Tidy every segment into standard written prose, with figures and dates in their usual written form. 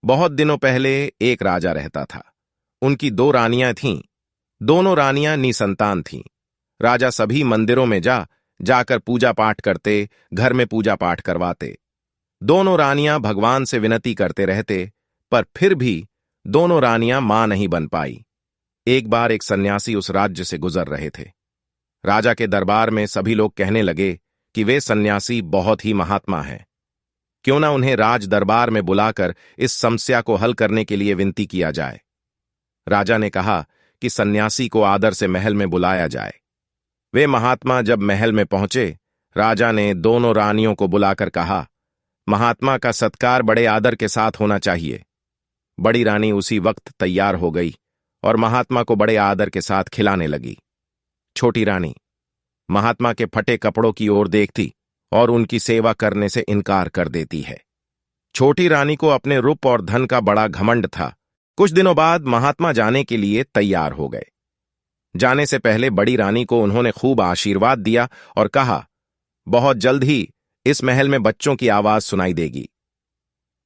बहुत दिनों पहले एक राजा रहता था। उनकी दो रानियां थीं। दोनों रानियां निसंतान थीं। राजा सभी मंदिरों में जाकर पूजा पाठ करते, घर में पूजा पाठ करवाते। दोनों रानियां भगवान से विनती करते रहते, पर फिर भी दोनों रानियां मां नहीं बन पाई। एक बार एक सन्यासी उस राज्य से गुजर रहे थे। राजा के दरबार में सभी लोग कहने लगे कि वे सन्यासी बहुत ही महात्मा हैं। क्यों ना उन्हें राज दरबार में बुलाकर इस समस्या को हल करने के लिए विनती किया जाए। राजा ने कहा कि सन्यासी को आदर से महल में बुलाया जाए। वे महात्मा जब महल में पहुंचे, राजा ने दोनों रानियों को बुलाकर कहा, महात्मा का सत्कार बड़े आदर के साथ होना चाहिए। बड़ी रानी उसी वक्त तैयार हो गई और महात्मा को बड़े आदर के साथ खिलाने लगी। छोटी रानी महात्मा के फटे कपड़ों की ओर देखती और उनकी सेवा करने से इनकार कर देती है। छोटी रानी को अपने रूप और धन का बड़ा घमंड था। कुछ दिनों बाद महात्मा जाने के लिए तैयार हो गए। जाने से पहले बड़ी रानी को उन्होंने खूब आशीर्वाद दिया और कहा, बहुत जल्द ही इस महल में बच्चों की आवाज सुनाई देगी।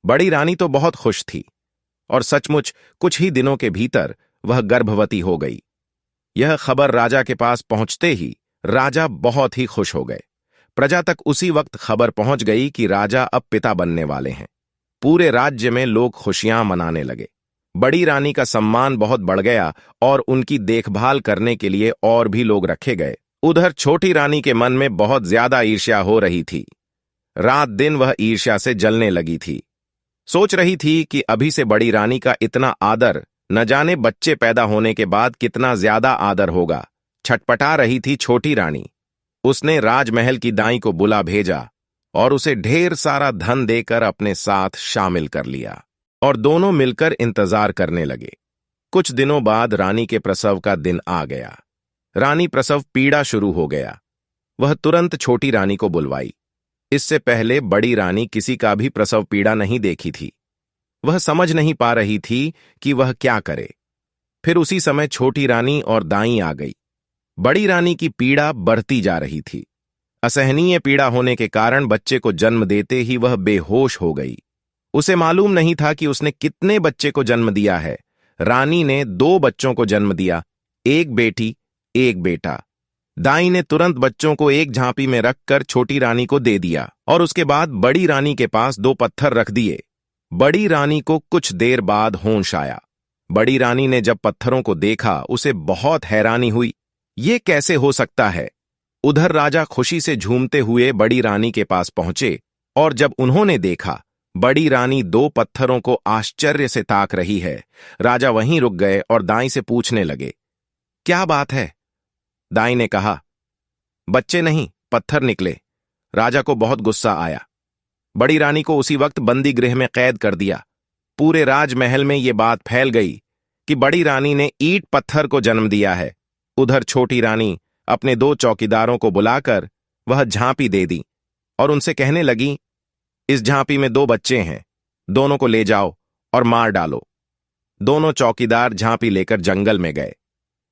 बड़ी रानी तो बहुत खुश थी और सचमुच कुछ ही दिनों के भीतर वह गर्भवती हो गई। यह खबर राजा के पास पहुंचते ही राजा बहुत ही खुश हो गए। प्रजा तक उसी वक्त खबर पहुंच गई कि राजा अब पिता बनने वाले हैं। पूरे राज्य में लोग खुशियां मनाने लगे। बड़ी रानी का सम्मान बहुत बढ़ गया और उनकी देखभाल करने के लिए और भी लोग रखे गए। उधर छोटी रानी के मन में बहुत ज्यादा ईर्ष्या हो रही थी। रात दिन वह ईर्ष्या से जलने लगी थी। सोच रही थी कि अभी से बड़ी रानी का इतना आदर, न जाने बच्चे पैदा होने के बाद कितना ज्यादा आदर होगा। छटपटा रही थी छोटी रानी। उसने राजमहल की दाई को बुला भेजा और उसे ढेर सारा धन देकर अपने साथ शामिल कर लिया और दोनों मिलकर इंतजार करने लगे। कुछ दिनों बाद रानी के प्रसव का दिन आ गया। रानी प्रसव पीड़ा शुरू हो गया। वह तुरंत छोटी रानी को बुलवाई। इससे पहले बड़ी रानी किसी का भी प्रसव पीड़ा नहीं देखी थी। वह समझ नहीं पा रही थी कि वह क्या करे। फिर उसी समय छोटी रानी और दाई आ गई। बड़ी रानी की पीड़ा बढ़ती जा रही थी। असहनीय पीड़ा होने के कारण बच्चे को जन्म देते ही वह बेहोश हो गई। उसे मालूम नहीं था कि उसने कितने बच्चे को जन्म दिया है। रानी ने 2 बच्चों को जन्म दिया, एक बेटी एक बेटा। दाई ने तुरंत बच्चों को एक झांपी में रखकर छोटी रानी को दे दिया और उसके बाद बड़ी रानी के पास 2 पत्थर रख दिए। बड़ी रानी को कुछ देर बाद होश आया। बड़ी रानी ने जब पत्थरों को देखा, उसे बहुत हैरानी हुई। ये कैसे हो सकता है? उधर राजा खुशी से झूमते हुए बड़ी रानी के पास पहुंचे और जब उन्होंने देखा बड़ी रानी 2 पत्थरों को आश्चर्य से ताक रही है, राजा वहीं रुक गए और दाई से पूछने लगे, क्या बात है? दाई ने कहा, बच्चे नहीं, पत्थर निकले। राजा को बहुत गुस्सा आया। बड़ी रानी को उसी वक्त बंदी गृह में कैद कर दिया। पूरे राजमहल में यह बात फैल गई कि बड़ी रानी ने ईंट पत्थर को जन्म दिया है। उधर छोटी रानी अपने 2 चौकीदारों को बुलाकर वह झांपी दे दी और उनसे कहने लगी, इस झांपी में 2 बच्चे हैं, दोनों को ले जाओ और मार डालो। दोनों चौकीदार झांपी लेकर जंगल में गए।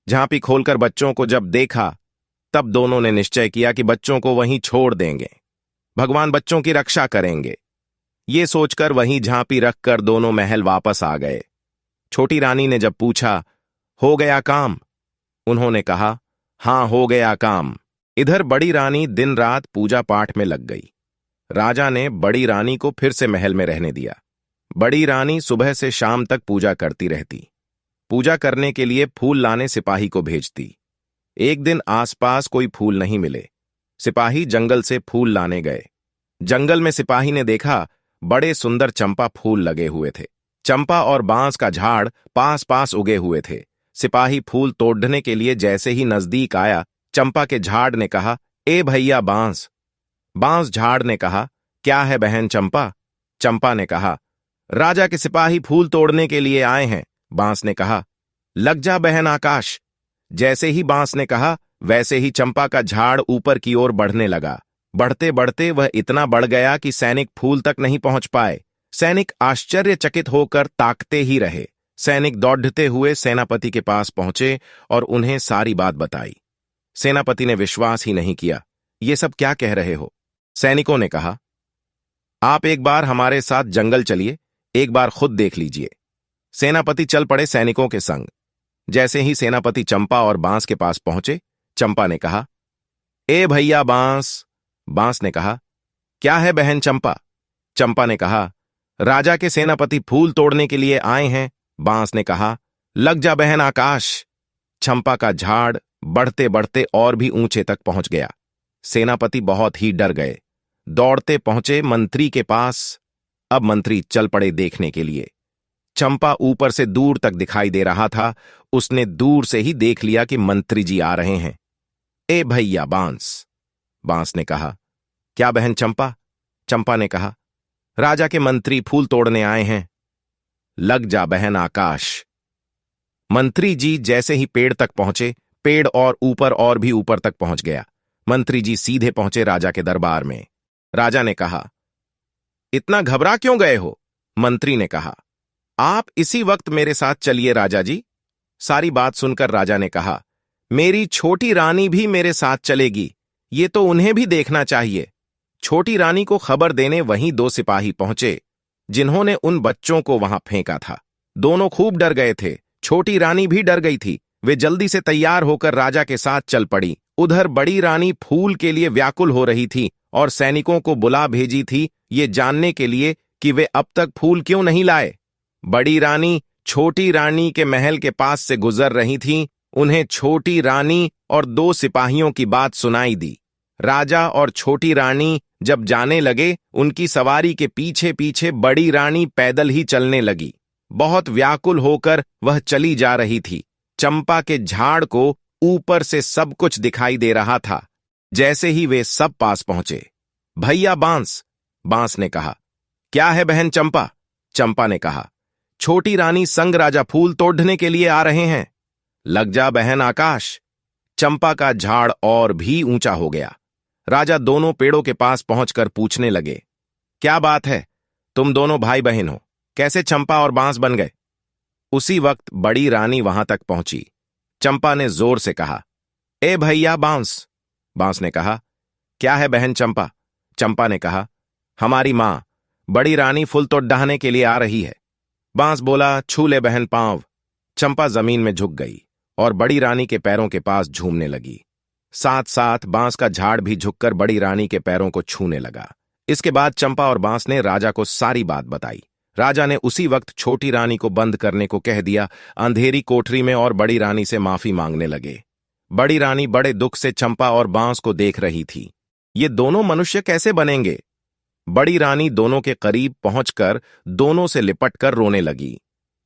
झांपी खोलकर बच्चों को जब देखा, तब दोनों ने निश्चय किया कि बच्चों को वहीं छोड़ देंगे। भगवान बच्चों की रक्षा करेंगे। ये सोचकर वहीं झांपी रखकर दोनों महल वापस आ गए। छोटी रानी ने जब पूछा, हो गया काम? उन्होंने कहा, हां, हो गया काम। इधर बड़ी रानी दिन रात पूजा पाठ में लग गई। राजा ने बड़ी रानी को फिर से महल में रहने दिया। बड़ी रानी सुबह से शाम तक पूजा करती रहती। पूजा करने के लिए फूल लाने सिपाही को भेजती। एक दिन आसपास कोई फूल नहीं मिले। सिपाही जंगल से फूल लाने गए। जंगल में सिपाही ने देखा बड़े सुंदर चंपा फूल लगे हुए थे। चंपा और बांस का झाड़ पास पास उगे हुए थे। सिपाही फूल तोड़ने के लिए जैसे ही नजदीक आया, चंपा के झाड़ ने कहा, ए भैया बांस। बांस झाड़ ने कहा, क्या है बहन चंपा? चंपा ने कहा, राजा के सिपाही फूल तोड़ने के लिए आए हैं। बांस ने कहा, लग जा बहन आकाश। जैसे ही बांस ने कहा, वैसे ही चंपा का झाड़ ऊपर की ओर बढ़ने लगा। बढ़ते बढ़ते वह इतना बढ़ गया कि सैनिक फूल तक नहीं पहुंच पाए। सैनिक आश्चर्यचकित होकर ताकते ही रहे। सैनिक दौड़ते हुए सेनापति के पास पहुंचे और उन्हें सारी बात बताई। सेनापति ने विश्वास ही नहीं किया। ये सब क्या कह रहे हो? सैनिकों ने कहा, आप एक बार हमारे साथ जंगल चलिए, एक बार खुद देख लीजिए। सेनापति चल पड़े सैनिकों के संग। जैसे ही सेनापति चंपा और बांस के पास पहुंचे, चंपा ने कहा, ए भैया बांस। बांस ने कहा, क्या है बहन चंपा? चंपा ने कहा, राजा के सेनापति फूल तोड़ने के लिए आए हैं। बांस ने कहा, लग जा बहन आकाश। चंपा का झाड़ बढ़ते बढ़ते और भी ऊंचे तक पहुंच गया। सेनापति बहुत ही डर गए। दौड़ते पहुंचे मंत्री के पास। अब मंत्री चल पड़े देखने के लिए। चंपा ऊपर से दूर तक दिखाई दे रहा था। उसने दूर से ही देख लिया कि मंत्री जी आ रहे हैं। ए भैया बांस। बांस ने कहा, क्या बहन चंपा? चंपा ने कहा, राजा के मंत्री फूल तोड़ने आए हैं। लग जा बहन आकाश। मंत्री जी जैसे ही पेड़ तक पहुंचे, पेड़ और भी ऊपर तक पहुंच गया। मंत्री जी सीधे पहुंचे राजा के दरबार में। राजा ने कहा, इतना घबरा क्यों गए हो? मंत्री ने कहा, आप इसी वक्त मेरे साथ चलिए राजा जी। सारी बात सुनकर राजा ने कहा, मेरी छोटी रानी भी मेरे साथ चलेगी। ये तो उन्हें भी देखना चाहिए। छोटी रानी को खबर देने वहीं 2 सिपाही पहुंचे, जिन्होंने उन बच्चों को वहां फेंका था। दोनों खूब डर गए थे। छोटी रानी भी डर गई थी। वे जल्दी से तैयार होकर राजा के साथ चल पड़ी। उधर बड़ी रानी फूल के लिए व्याकुल हो रही थी और सैनिकों को बुला भेजी थी, ये जानने के लिए कि वे अब तक फूल क्यों नहीं लाए। बड़ी रानी छोटी रानी के महल के पास से गुजर रही थीं। उन्हें छोटी रानी और 2 सिपाहियों की बात सुनाई दी। राजा और छोटी रानी जब जाने लगे, उनकी सवारी के पीछे पीछे बड़ी रानी पैदल ही चलने लगी। बहुत व्याकुल होकर वह चली जा रही थी। चंपा के झाड़ को ऊपर से सब कुछ दिखाई दे रहा था। जैसे ही वे सब पास पहुंचे, भैया बांस। बांस ने कहा, क्या है बहन चंपा? चंपा ने कहा, छोटी रानी संग राजा फूल तोड़ने के लिए आ रहे हैं। लग जा बहन आकाश। चंपा का झाड़ और भी ऊंचा हो गया। राजा दोनों पेड़ों के पास पहुंचकर पूछने लगे, क्या बात है? तुम दोनों भाई बहन हो, कैसे चंपा और बांस बन गए? उसी वक्त बड़ी रानी वहां तक पहुंची। चंपा ने जोर से कहा, ए भैया बांस। बांस ने कहा, क्या है बहन चंपा? चंपा ने कहा, हमारी मां बड़ी रानी फूल तोड़ डहाने के लिए आ रही है। बांस बोला, छू ले बहन पांव। चंपा जमीन में झुक गई और बड़ी रानी के पैरों के पास झूमने लगी। साथ साथ बांस का झाड़ भी झुककर बड़ी रानी के पैरों को छूने लगा। इसके बाद चंपा और बांस ने राजा को सारी बात बताई। राजा ने उसी वक्त छोटी रानी को बंद करने को कह दिया अंधेरी कोठरी में और बड़ी रानी से माफी मांगने लगे। बड़ी रानी बड़े दुख से चंपा और बांस को देख रही थी। ये दोनों मनुष्य कैसे बनेंगे? बड़ी रानी दोनों के करीब पहुंचकर दोनों से लिपटकर रोने लगी।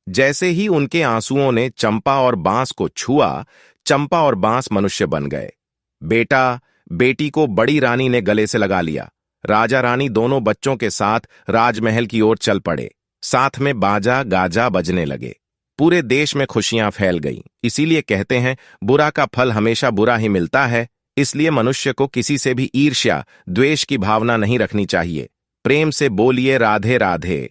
जैसे ही उनके आंसुओं ने चंपा और बांस को छुआ, चंपा और बांस मनुष्य बन गए। बेटा बेटी को बड़ी रानी ने गले से लगा लिया। राजा रानी दोनों बच्चों के साथ राजमहल की ओर चल पड़े। साथ में बाजा गाजा बजने लगे। पूरे देश में खुशियां फैल गईं। इसीलिए कहते हैं, बुरा का फल हमेशा बुरा ही मिलता है। इसलिए मनुष्य को किसी से भी ईर्ष्या द्वेष की भावना नहीं रखनी चाहिए। प्रेम से बोलिए राधे राधे।